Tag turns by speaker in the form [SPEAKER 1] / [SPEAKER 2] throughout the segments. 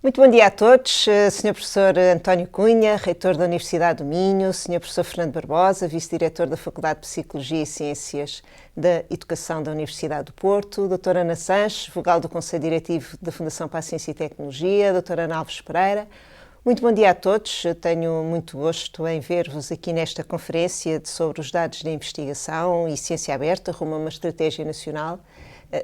[SPEAKER 1] Muito bom dia a todos, Sr. Professor António Cunha, Reitor da Universidade do Minho, Sr. Professor Fernando Barbosa, Vice-Diretor da Faculdade de Psicologia e Ciências da Educação da Universidade do Porto, Doutora Ana Sanches, Vogal do Conselho Diretivo da Fundação para a Ciência e Tecnologia, Doutora Ana Alves Pereira. Muito bom dia a todos, tenho muito gosto em ver-vos aqui nesta conferência sobre os dados de investigação e ciência aberta rumo a uma estratégia nacional.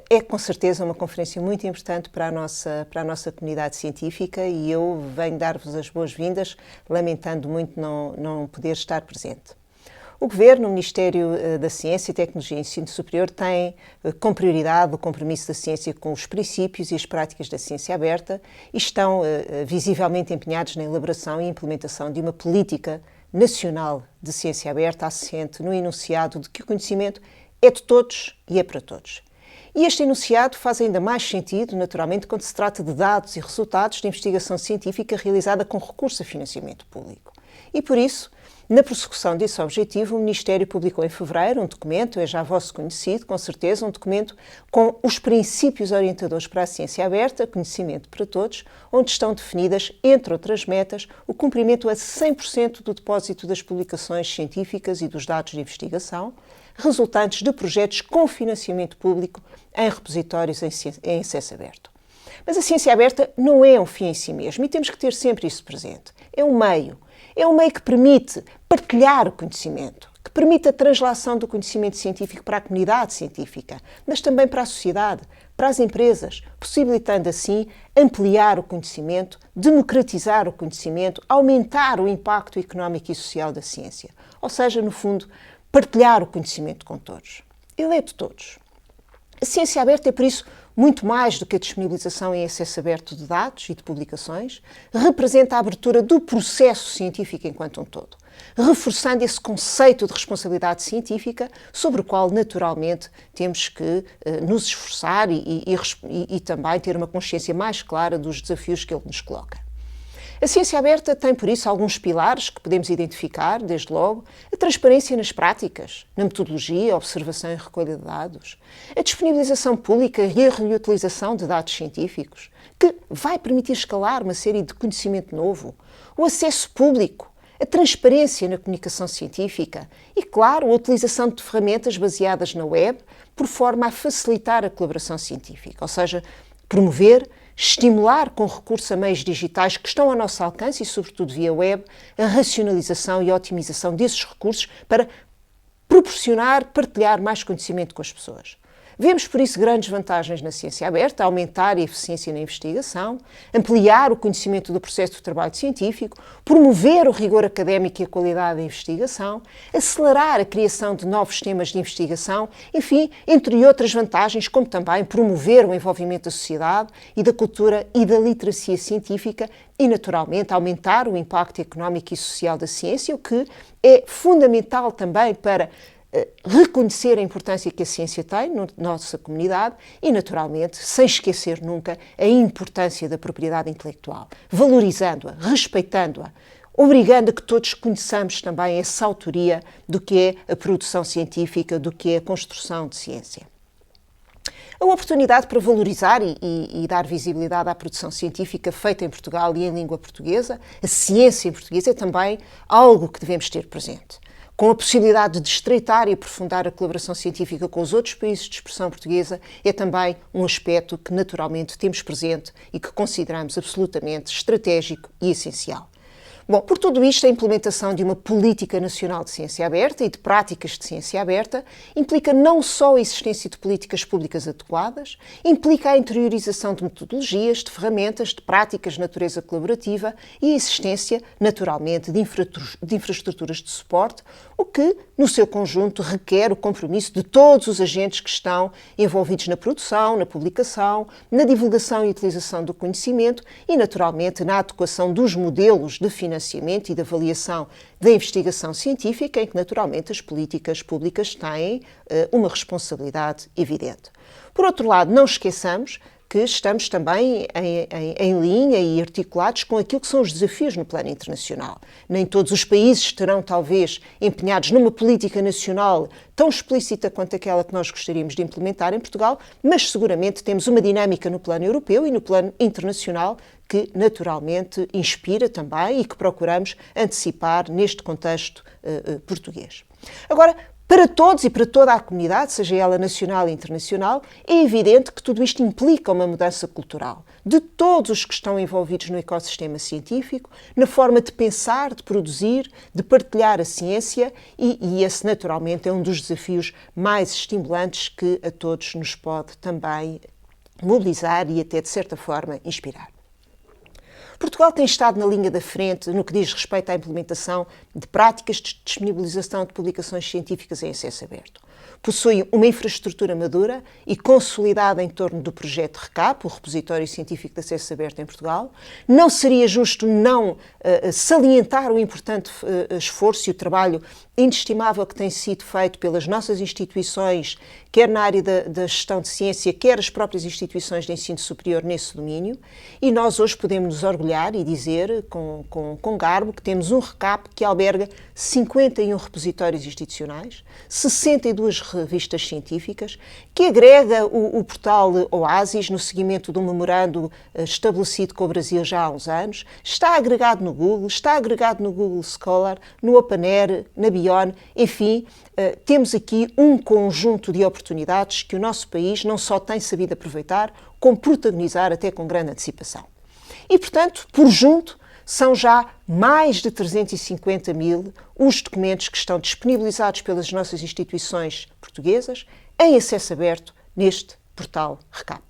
[SPEAKER 1] É com certeza uma conferência muito importante para a nossa comunidade científica e eu venho dar-vos as boas-vindas, lamentando muito não poder estar presente. O Governo, o Ministério da Ciência, Tecnologia e Ensino Superior tem com prioridade o compromisso da ciência com os princípios e as práticas da ciência aberta e estão visivelmente empenhados na elaboração e implementação de uma política nacional de ciência aberta assente no enunciado de que o conhecimento é de todos e é para todos. E este enunciado faz ainda mais sentido, naturalmente, quando se trata de dados e resultados de investigação científica realizada com recurso a financiamento público. E por isso, na prossecução desse objetivo, o Ministério publicou em fevereiro um documento, é já vosso conhecido, com certeza, um documento com os princípios orientadores para a ciência aberta, conhecimento para todos, onde estão definidas, entre outras metas, o cumprimento a 100% do depósito das publicações científicas e dos dados de investigação, resultantes de projetos com financiamento público em repositórios em acesso aberto. Mas a ciência aberta não é um fim em si mesmo e temos que ter sempre isso presente. É um meio que permite partilhar o conhecimento, que permite a translação do conhecimento científico para a comunidade científica, mas também para a sociedade, para as empresas, possibilitando assim ampliar o conhecimento, democratizar o conhecimento, aumentar o impacto económico e social da ciência. Ou seja, no fundo, partilhar o conhecimento com todos. Ele é de todos. A ciência aberta é, por isso, muito mais do que a disponibilização em acesso aberto de dados e de publicações, representa a abertura do processo científico enquanto um todo, reforçando esse conceito de responsabilidade científica sobre o qual, naturalmente, temos que nos esforçar e também ter uma consciência mais clara dos desafios que ele nos coloca. A ciência aberta tem, por isso, alguns pilares que podemos identificar, desde logo, a transparência nas práticas, na metodologia, a observação e recolha de dados, a disponibilização pública e a reutilização de dados científicos, que vai permitir escalar uma série de conhecimento novo, o acesso público, a transparência na comunicação científica e, claro, a utilização de ferramentas baseadas na web por forma a facilitar a colaboração científica, ou seja, promover, estimular com recurso a meios digitais que estão ao nosso alcance e, sobretudo via web, a racionalização e a otimização desses recursos para proporcionar, partilhar mais conhecimento com as pessoas. Vemos, por isso, grandes vantagens na ciência aberta, aumentar a eficiência na investigação, ampliar o conhecimento do processo de trabalho científico, promover o rigor académico e a qualidade da investigação, acelerar a criação de novos temas de investigação, enfim, entre outras vantagens, como também promover o envolvimento da sociedade e da cultura e da literacia científica e, naturalmente, aumentar o impacto económico e social da ciência, o que é fundamental também para reconhecer a importância que a ciência tem na nossa comunidade e, naturalmente, sem esquecer nunca a importância da propriedade intelectual, valorizando-a, respeitando-a, obrigando a que todos conheçamos também essa autoria do que é a produção científica, do que é a construção de ciência. A oportunidade para valorizar e dar visibilidade à produção científica feita em Portugal e em língua portuguesa, a ciência em português, é também algo que devemos ter presente. Com a possibilidade de estreitar e aprofundar a colaboração científica com os outros países de expressão portuguesa, é também um aspecto que naturalmente temos presente e que consideramos absolutamente estratégico e essencial. Bom, por tudo isto, a implementação de uma política nacional de ciência aberta e de práticas de ciência aberta implica não só a existência de políticas públicas adequadas, implica a interiorização de metodologias, de ferramentas, de práticas de natureza colaborativa e a existência, naturalmente, de infraestruturas de suporte, o que, no seu conjunto, requer o compromisso de todos os agentes que estão envolvidos na produção, na publicação, na divulgação e utilização do conhecimento e, naturalmente, na adequação dos modelos de financiamento e de avaliação da investigação científica, em que, naturalmente, as políticas públicas têm uma responsabilidade evidente. Por outro lado, não esqueçamos que estamos também em linha e articulados com aquilo que são os desafios no plano internacional. Nem todos os países estarão, talvez, empenhados numa política nacional tão explícita quanto aquela que nós gostaríamos de implementar em Portugal, mas seguramente temos uma dinâmica no plano europeu e no plano internacional que naturalmente inspira também e que procuramos antecipar neste contexto português. Agora, para todos e para toda a comunidade, seja ela nacional e internacional, é evidente que tudo isto implica uma mudança cultural de todos os que estão envolvidos no ecossistema científico, na forma de pensar, de produzir, de partilhar a ciência e esse naturalmente é um dos desafios mais estimulantes que a todos nos pode também mobilizar e até de certa forma inspirar. Portugal tem estado na linha da frente no que diz respeito à implementação de práticas de disponibilização de publicações científicas em acesso aberto. Possui uma infraestrutura madura e consolidada em torno do projeto RECAP, o Repositório Científico de Acesso Aberto em Portugal. Não seria justo não salientar o importante esforço e o trabalho inestimável que tem sido feito pelas nossas instituições, quer na área da gestão de ciência, quer as próprias instituições de ensino superior nesse domínio. E nós hoje podemos nos orgulhar e dizer com garbo que temos um RECAP que alberga 51 repositórios institucionais, 62 revistas científicas, que agrega o portal Oasis no seguimento de um memorando estabelecido com o Brasil já há uns anos, está agregado no Google, está agregado no Google Scholar, no OpenAir, na Bion, enfim, temos aqui um conjunto de oportunidades que o nosso país não só tem sabido aproveitar, como protagonizar até com grande antecipação. E, portanto, por junto, são já mais de 350 mil os documentos que estão disponibilizados pelas nossas instituições portuguesas em acesso aberto neste portal RECAP.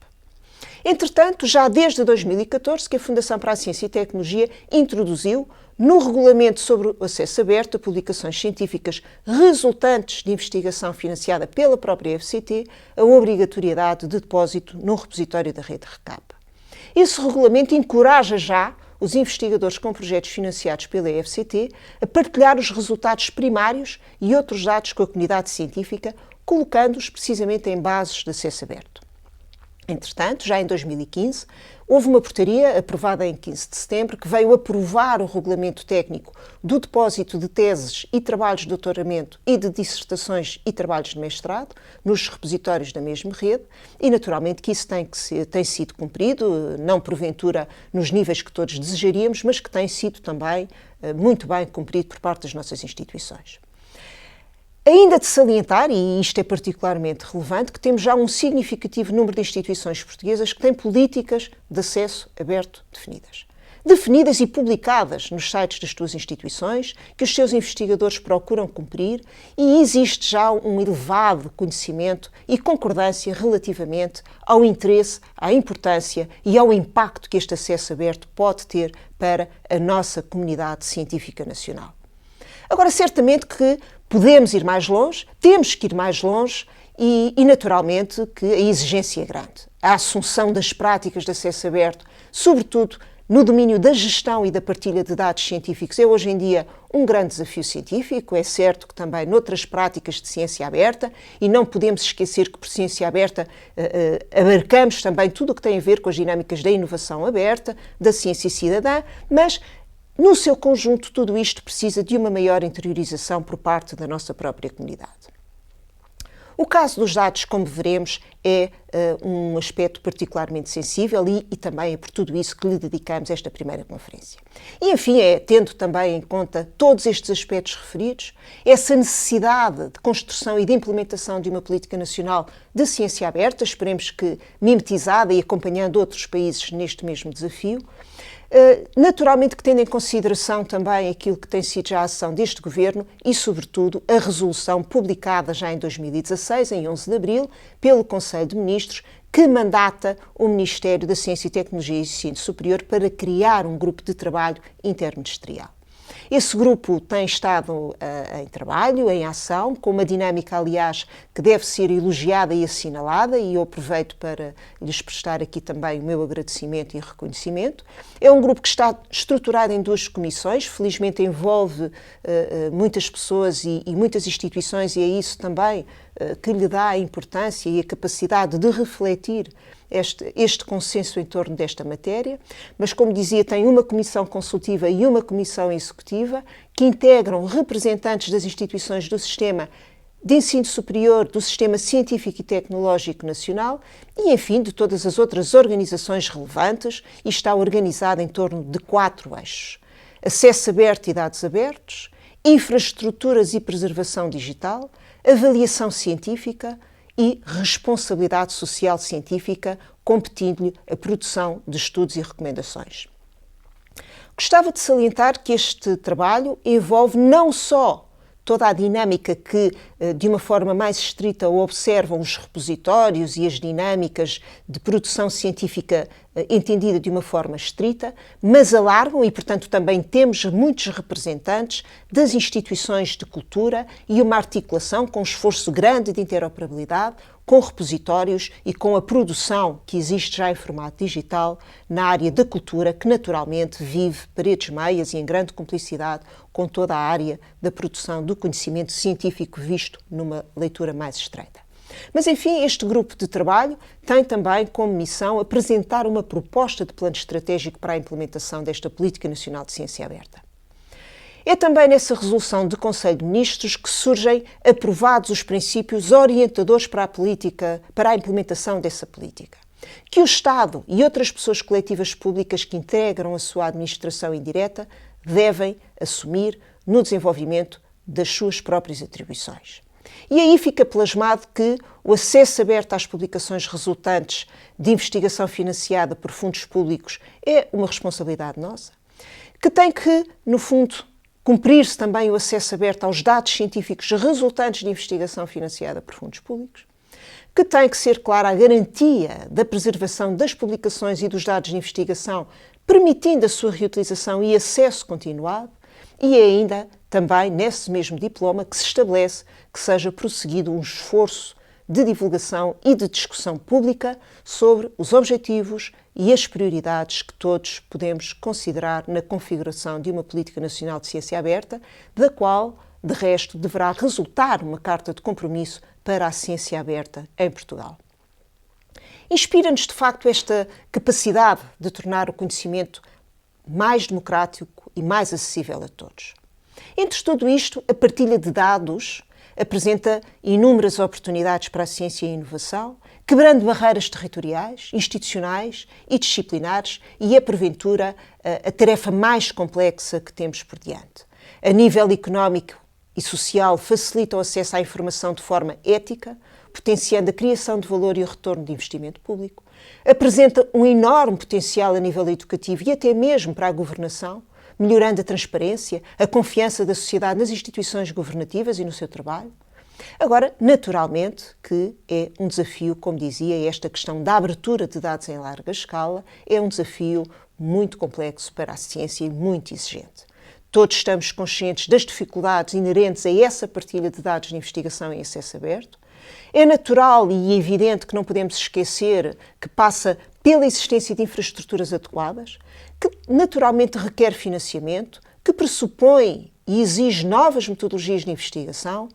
[SPEAKER 1] Entretanto, já desde 2014 que a Fundação para a Ciência e Tecnologia introduziu no regulamento sobre o acesso aberto a publicações científicas resultantes de investigação financiada pela própria FCT a obrigatoriedade de depósito num repositório da rede RECAP. Esse regulamento encoraja já os investigadores com projetos financiados pela FCT a partilhar os resultados primários e outros dados com a comunidade científica, colocando-os precisamente em bases de acesso aberto. Entretanto, já em 2015, houve uma portaria aprovada em 15 de setembro que veio aprovar o regulamento técnico do depósito de teses e trabalhos de doutoramento e de dissertações e trabalhos de mestrado nos repositórios da mesma rede e, naturalmente, que isso tem sido cumprido, não porventura nos níveis que todos desejaríamos, mas que tem sido também muito bem cumprido por parte das nossas instituições. Ainda de salientar, e isto é particularmente relevante, que temos já um significativo número de instituições portuguesas que têm políticas de acesso aberto definidas e publicadas nos sites das suas instituições, que os seus investigadores procuram cumprir, e existe já um elevado conhecimento e concordância relativamente ao interesse, à importância e ao impacto que este acesso aberto pode ter para a nossa comunidade científica nacional. Agora, certamente que podemos ir mais longe, temos que ir mais longe e naturalmente, que a exigência é grande. A assunção das práticas de acesso aberto, sobretudo no domínio da gestão e da partilha de dados científicos, é hoje em dia um grande desafio científico. É certo que também noutras práticas de ciência aberta, e não podemos esquecer que por ciência aberta abarcamos também tudo o que tem a ver com as dinâmicas da inovação aberta, da ciência cidadã, mas no seu conjunto, tudo isto precisa de uma maior interiorização por parte da nossa própria comunidade. O caso dos dados, como veremos, é um aspecto particularmente sensível e também é por tudo isso que lhe dedicamos esta primeira conferência. E, enfim, tendo também em conta todos estes aspectos referidos, essa necessidade de construção e de implementação de uma política nacional de ciência aberta, esperemos que mimetizada e acompanhando outros países neste mesmo desafio, naturalmente que tendo em consideração também aquilo que tem sido já a ação deste Governo e, sobretudo, a resolução publicada já em 2016, em 11 de abril, pelo Conselho de Ministros, que mandata o Ministério da Ciência e Tecnologia e Ensino Superior para criar um grupo de trabalho interministerial. Esse grupo tem estado em trabalho, em ação, com uma dinâmica, aliás, que deve ser elogiada e assinalada, e eu aproveito para lhes prestar aqui também o meu agradecimento e reconhecimento. É um grupo que está estruturado em duas comissões, felizmente envolve muitas pessoas e muitas instituições, e é isso também que lhe dá a importância e a capacidade de refletir este consenso em torno desta matéria, mas, como dizia, tem uma comissão consultiva e uma comissão executiva que integram representantes das instituições do sistema de ensino superior, do sistema científico e tecnológico nacional e, enfim, de todas as outras organizações relevantes, e está organizada em torno de 4 eixos: acesso aberto e dados abertos, infraestruturas e preservação digital, avaliação científica e responsabilidade social científica, competindo-lhe a produção de estudos e recomendações. Gostava de salientar que este trabalho envolve não só toda a dinâmica que, de uma forma mais estrita, observam os repositórios e as dinâmicas de produção científica entendida de uma forma estrita, mas alargam e, portanto, também temos muitos representantes das instituições de cultura e uma articulação com um esforço grande de interoperabilidade, com repositórios e com a produção que existe já em formato digital na área da cultura, que naturalmente vive paredes meias e em grande cumplicidade com toda a área da produção do conhecimento científico visto numa leitura mais estreita. Mas, enfim, este grupo de trabalho tem também como missão apresentar uma proposta de plano estratégico para a implementação desta Política Nacional de Ciência Aberta. É também nessa resolução do Conselho de Ministros que surgem aprovados os princípios orientadores para a implementação dessa política, que o Estado e outras pessoas coletivas públicas que integram a sua administração indireta devem assumir no desenvolvimento das suas próprias atribuições. E aí fica plasmado que o acesso aberto às publicações resultantes de investigação financiada por fundos públicos é uma responsabilidade nossa, que tem que, no fundo, cumprir-se também o acesso aberto aos dados científicos resultantes de investigação financiada por fundos públicos, que tem que ser clara a garantia da preservação das publicações e dos dados de investigação, permitindo a sua reutilização e acesso continuado, e é ainda também nesse mesmo diploma que se estabelece que seja prosseguido um esforço de divulgação e de discussão pública sobre os objetivos e as prioridades que todos podemos considerar na configuração de uma Política Nacional de Ciência Aberta, da qual, de resto, deverá resultar uma carta de compromisso para a ciência aberta em Portugal. Inspira-nos, de facto, esta capacidade de tornar o conhecimento mais democrático e mais acessível a todos. Entre tudo isto, a partilha de dados apresenta inúmeras oportunidades para a ciência e a inovação, quebrando barreiras territoriais, institucionais e disciplinares, e é, porventura, a tarefa mais complexa que temos por diante. A nível económico e social, facilita o acesso à informação de forma ética, potenciando a criação de valor e o retorno de investimento público. Apresenta um enorme potencial a nível educativo e até mesmo para a governação, melhorando a transparência, a confiança da sociedade nas instituições governativas e no seu trabalho. Agora, naturalmente, que é um desafio, como dizia, esta questão da abertura de dados em larga escala é um desafio muito complexo para a ciência e muito exigente. Todos estamos conscientes das dificuldades inerentes a essa partilha de dados de investigação em acesso aberto. É natural e evidente que não podemos esquecer que passa pela existência de infraestruturas adequadas, que naturalmente requer financiamento, que pressupõe e exige novas metodologias de investigação,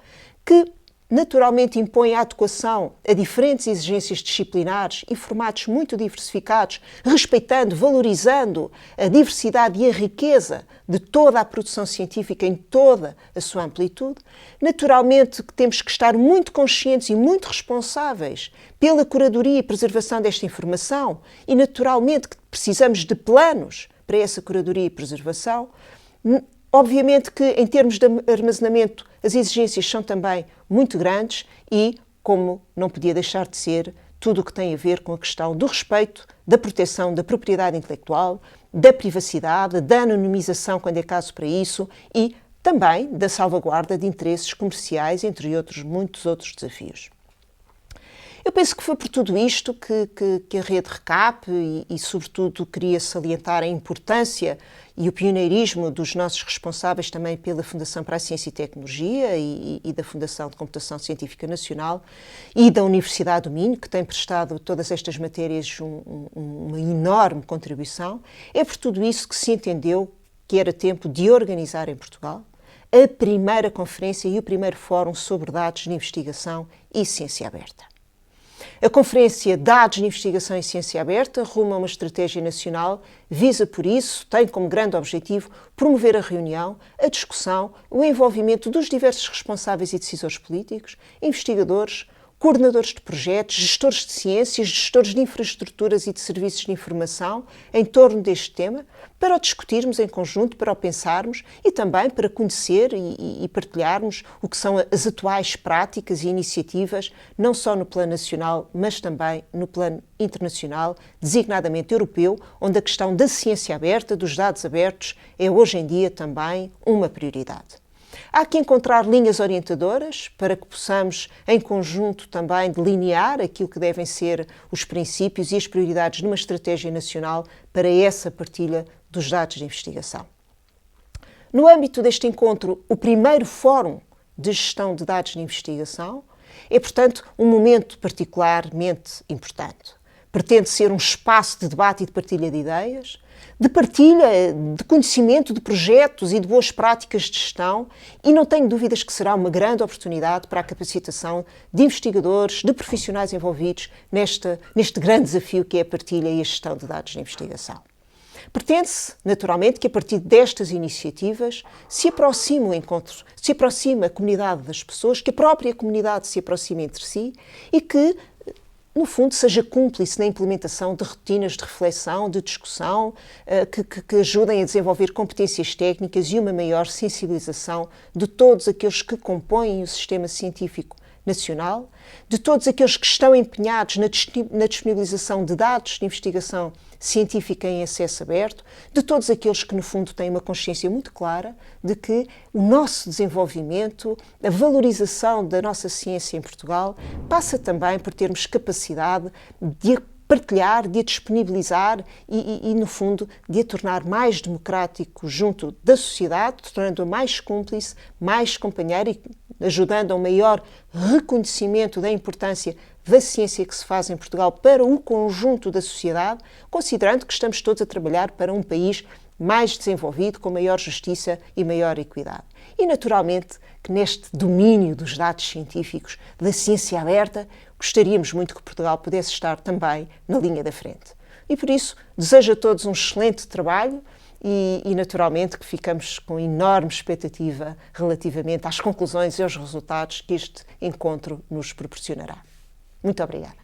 [SPEAKER 1] que naturalmente impõe a adequação a diferentes exigências disciplinares e formatos muito diversificados, respeitando, valorizando a diversidade e a riqueza de toda a produção científica em toda a sua amplitude. Naturalmente que temos que estar muito conscientes e muito responsáveis pela curadoria e preservação desta informação e naturalmente que precisamos de planos para essa curadoria e preservação. Obviamente que, em termos de armazenamento, as exigências são também muito grandes e, como não podia deixar de ser, tudo o que tem a ver com a questão do respeito, da proteção da propriedade intelectual, da privacidade, da anonimização quando é caso para isso e também da salvaguarda de interesses comerciais, entre outros, muitos outros desafios. Eu penso que foi por tudo isto que a Rede RECAP e, sobretudo, queria salientar a importância e o pioneirismo dos nossos responsáveis também pela Fundação para a Ciência e Tecnologia e da Fundação de Computação Científica Nacional e da Universidade do Minho, que tem prestado a todas estas matérias uma enorme contribuição. É por tudo isso que se entendeu que era tempo de organizar em Portugal a primeira conferência e o primeiro fórum sobre dados de investigação e ciência aberta. A Conferência Dados de Investigação e Ciência Aberta, rumo a uma estratégia nacional, visa, por isso, tem como grande objetivo promover a reunião, a discussão, o envolvimento dos diversos responsáveis e decisores políticos, investigadores, coordenadores de projetos, gestores de ciências, gestores de infraestruturas e de serviços de informação em torno deste tema, para o discutirmos em conjunto, para o pensarmos e também para conhecer e partilharmos o que são as atuais práticas e iniciativas, não só no plano nacional, mas também no plano internacional, designadamente europeu, onde a questão da ciência aberta, dos dados abertos, é hoje em dia também uma prioridade. Há que encontrar linhas orientadoras para que possamos, em conjunto, também delinear aquilo que devem ser os princípios e as prioridades numa estratégia nacional para essa partilha dos dados de investigação. No âmbito deste encontro, o primeiro Fórum de Gestão de Dados de Investigação é, portanto, um momento particularmente importante. Pretende ser um espaço de debate e de partilha de ideias, de partilha de conhecimento de projetos e de boas práticas de gestão, e não tenho dúvidas que será uma grande oportunidade para a capacitação de investigadores, de profissionais envolvidos neste grande desafio que é a partilha e a gestão de dados de investigação. Pretende-se, naturalmente, que a partir destas iniciativas se aproxime o encontro, se aproxime a comunidade das pessoas, que a própria comunidade se aproxime entre si e que, no fundo, seja cúmplice na implementação de rotinas de reflexão, de discussão, que ajudem a desenvolver competências técnicas e uma maior sensibilização de todos aqueles que compõem o sistema científico nacional, de todos aqueles que estão empenhados na disponibilização de dados de investigação científica em acesso aberto, de todos aqueles que, no fundo, têm uma consciência muito clara de que o nosso desenvolvimento, a valorização da nossa ciência em Portugal, passa também por termos capacidade de a partilhar, de a disponibilizar e, no fundo, de a tornar mais democrático junto da sociedade, tornando-a mais cúmplice, mais companheira e ajudando a um maior reconhecimento da importância da ciência que se faz em Portugal para o conjunto da sociedade, considerando que estamos todos a trabalhar para um país mais desenvolvido, com maior justiça e maior equidade. E, naturalmente, que neste domínio dos dados científicos, da ciência aberta, gostaríamos muito que Portugal pudesse estar também na linha da frente. E, por isso, desejo a todos um excelente trabalho e naturalmente, que ficamos com enorme expectativa relativamente às conclusões e aos resultados que este encontro nos proporcionará. Muito obrigada.